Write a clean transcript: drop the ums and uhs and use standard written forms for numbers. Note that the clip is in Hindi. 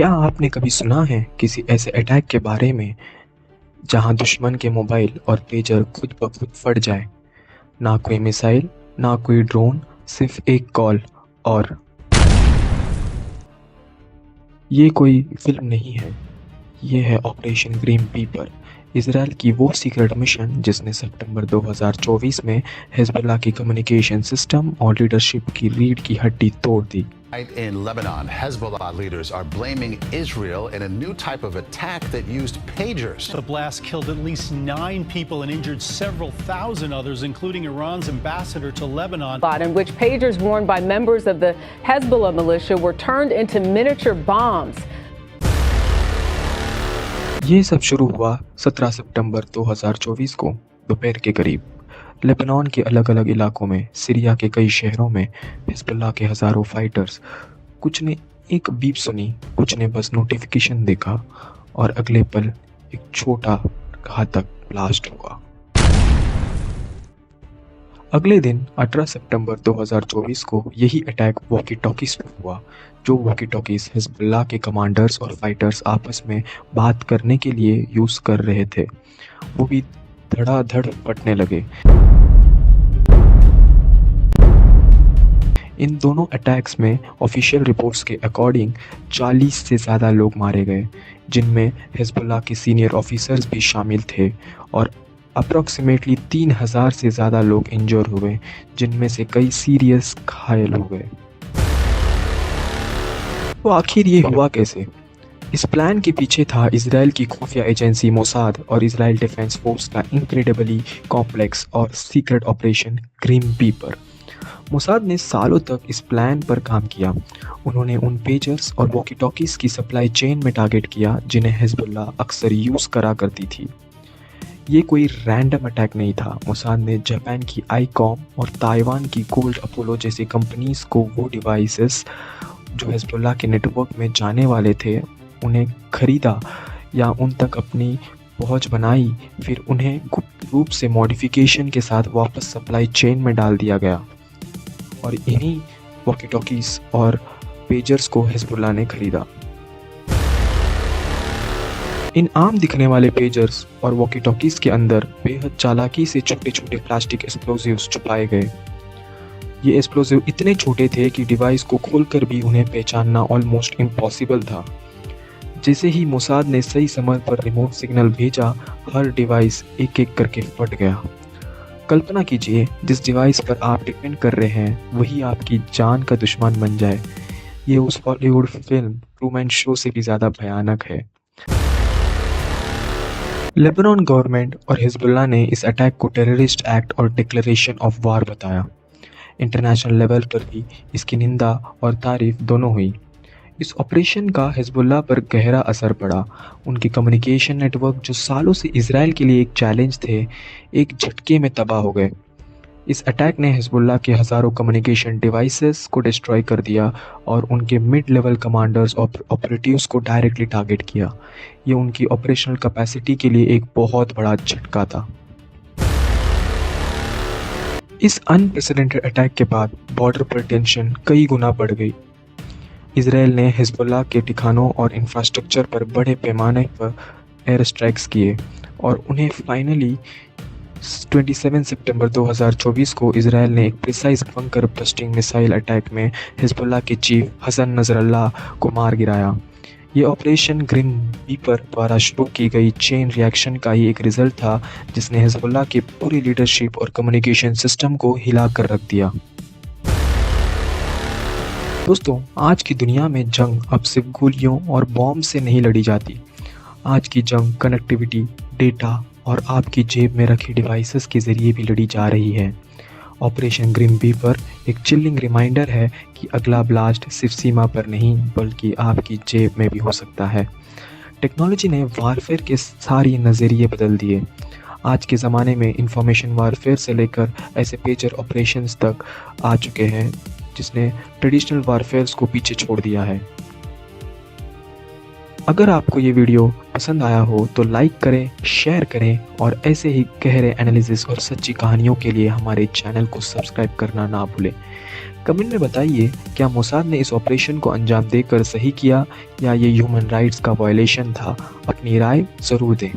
क्या आपने कभी सुना है किसी ऐसे अटैक के बारे में जहां दुश्मन के मोबाइल और पेजर खुद ब खुद फट जाए? ना कोई मिसाइल, ना कोई ड्रोन, सिर्फ एक कॉल। और ये कोई फिल्म नहीं है, ये है ऑपरेशन ग्रीन रीपर, इसराइल की वो सीक्रेट मिशन जिसने सितंबर 2024 में हिजबुल्लाह की कम्युनिकेशन सिस्टम और लीडरशिप की रीढ़ की हड्डी तोड़ दी। In Lebanon, Hezbollah leaders are blaming Israel in a new type of attack that used pagers. The blast killed at least 9 people and injured several thousand others, including Iran's ambassador to Lebanon. In which pagers worn by members of the Hezbollah militia were turned into miniature bombs. ये सब शुरू हुआ 17 सितंबर 2024 को दोपहर के करीब। लेबनान के अलग अलग इलाकों में, सीरिया के कई शहरों में हिजबुल्लाह के हज़ारों फाइटर्स। कुछ ने एक बीप सुनी, कुछ ने बस नोटिफिकेशन देखा और अगले पल एक छोटा घातक ब्लास्ट हुआ। अगले दिन 18 सितंबर 2024 को यही अटैक वॉकी टॉकीज पर हुआ। जो वॉकी टॉकीज हिजबुल्लाह के कमांडर्स और फाइटर्स आपस में बात करने के लिए यूज़ कर रहे थे, वो भी धड़ाधड़ फटने लगे। इन दोनों अटैक्स में ऑफिशियल रिपोर्ट्स के अकॉर्डिंग 40 से ज़्यादा लोग मारे गए, जिनमें हिजबुल्लाह के सीनियर ऑफिसर्स भी शामिल थे, और अप्रॉक्सीमेटली 3000 से ज़्यादा लोग इंजर हुए, जिनमें से कई सीरियस घायल हो गए। तो आखिर ये हुआ कैसे? इस प्लान के पीछे था इजराइल की खुफिया एजेंसी मोसाद और इजराइल डिफेंस फोर्स का इनक्रेडिबली कॉम्प्लेक्स और secret operation green reaper. Mossad ने सालों तक इस प्लान पर काम किया। उन्होंने उन पेजर्स और वॉकी टॉकीज की सप्लाई चेन में टारगेट किया जिन्हें हिजबुल्लाह अक्सर यूज़ करा करती थी। ये कोई रैंडम अटैक नहीं था। मोसाद ने जापान की आईकॉम और ताइवान की गोल्ड अपोलो जैसी कंपनीज को वो डिवाइसेस जो हिजबुल्लाह के नेटवर्क में जाने वाले थे उन्हें खरीदा या उन तक अपनी पहुंच बनाई, फिर उन्हें गुप्त रूप से मॉडिफिकेशन के साथ वापस सप्लाई चेन में डाल दिया गया, और इन्हीं वॉकी टॉकीज और पेजर्स को हिजबुल्लाह ने खरीदा। इन आम दिखने वाले पेजर्स और वॉकी टॉकीज के अंदर बेहद चालाकी से छोटे छोटे प्लास्टिक एक्सप्लोजिव्स छुपाए गए। ये एक्सप्लोजिव इतने छोटे थे कि डिवाइस को खोलकर भी उन्हें पहचानना ऑलमोस्ट इम्पॉसिबल था। जैसे ही मोसाद ने सही समय पर रिमोट सिग्नल भेजा, हर डिवाइस एक एक करके फट गया। कल्पना कीजिए, जिस डिवाइस पर आप डिपेंड कर रहे हैं वही आपकी जान का दुश्मन बन जाए। ये उस हॉलीवुड फिल्म ट्रूमैन शो से भी ज़्यादा भयानक है। लेबनान गवर्नमेंट और हिजबुल्लाह ने इस अटैक को टेररिस्ट एक्ट और डिक्लेरेशन ऑफ वार बताया। इंटरनेशनल लेवल पर भी इसकी निंदा और तारीफ दोनों हुई। इस ऑपरेशन का हिजबुल्लाह पर गहरा असर पड़ा। उनके कम्युनिकेशन नेटवर्क जो सालों से इजराइल के लिए एक चैलेंज थे, एक झटके में तबाह हो गए। इस अटैक ने हिजबुल्लाह के हज़ारों कम्युनिकेशन डिवाइसेस को डिस्ट्रॉय कर दिया और उनके मिड लेवल कमांडर्स और ऑपरेटिव्स को डायरेक्टली टारगेट किया। ये उनकी ऑपरेशनल कैपेसिटी के लिए एक बहुत बड़ा झटका था। इस अनप्रेसिडेंटेड अटैक के बाद बॉर्डर पर टेंशन कई गुना बढ़ गई। इजराइल ने हिजबुल्लाह के ठिकानों और इंफ्रास्ट्रक्चर पर बड़े पैमाने पर एयर स्ट्राइक्स किए, और उन्हें फाइनली 27 सितंबर 2024 को इजराइल ने एक precise bunker busting missile attack में हिजबुल्लाह के चीफ हसन नसरल्लाह को मार गिराया। ये ऑपरेशन ग्रीन रीपर द्वारा शुरू की गई चेन रिएक्शन का ही एक रिजल्ट था, जिसने हिजबुल्लाह के पूरी लीडरशिप और कम्युनिकेशन सिस्टम को हिला कर रख दिया। दोस्तों, आज की दुनिया में जंग अब सिर्फ गोलियों और बॉम्ब से नहीं लड़ी जाती। आज की जंग कनेक्टिविटी, डेटा और आपकी जेब में रखी डिवाइसेस के ज़रिए भी लड़ी जा रही है। ऑपरेशन ग्रीन रीपर एक चिल्लिंग रिमाइंडर है कि अगला ब्लास्ट सिर्फ सीमा पर नहीं बल्कि आपकी जेब में भी हो सकता है। टेक्नोलॉजी ने वारफेयर के सारे नज़रिए बदल दिए। आज के ज़माने में इंफॉर्मेशन वारफेयर से लेकर ऐसे पेजर ऑपरेशंस तक आ चुके हैं जिसने ट्रेडिशनल वारफेयर्स को पीछे छोड़ दिया है। अगर आपको ये वीडियो पसंद आया हो तो लाइक करें, शेयर करें और ऐसे ही गहरे एनालिसिस और सच्ची कहानियों के लिए हमारे चैनल को सब्सक्राइब करना ना भूलें। कमेंट में बताइए, क्या मोसाद ने इस ऑपरेशन को अंजाम देकर सही किया या ये ह्यूमन राइट्स का वायलेशन था? अपनी राय ज़रूर दें।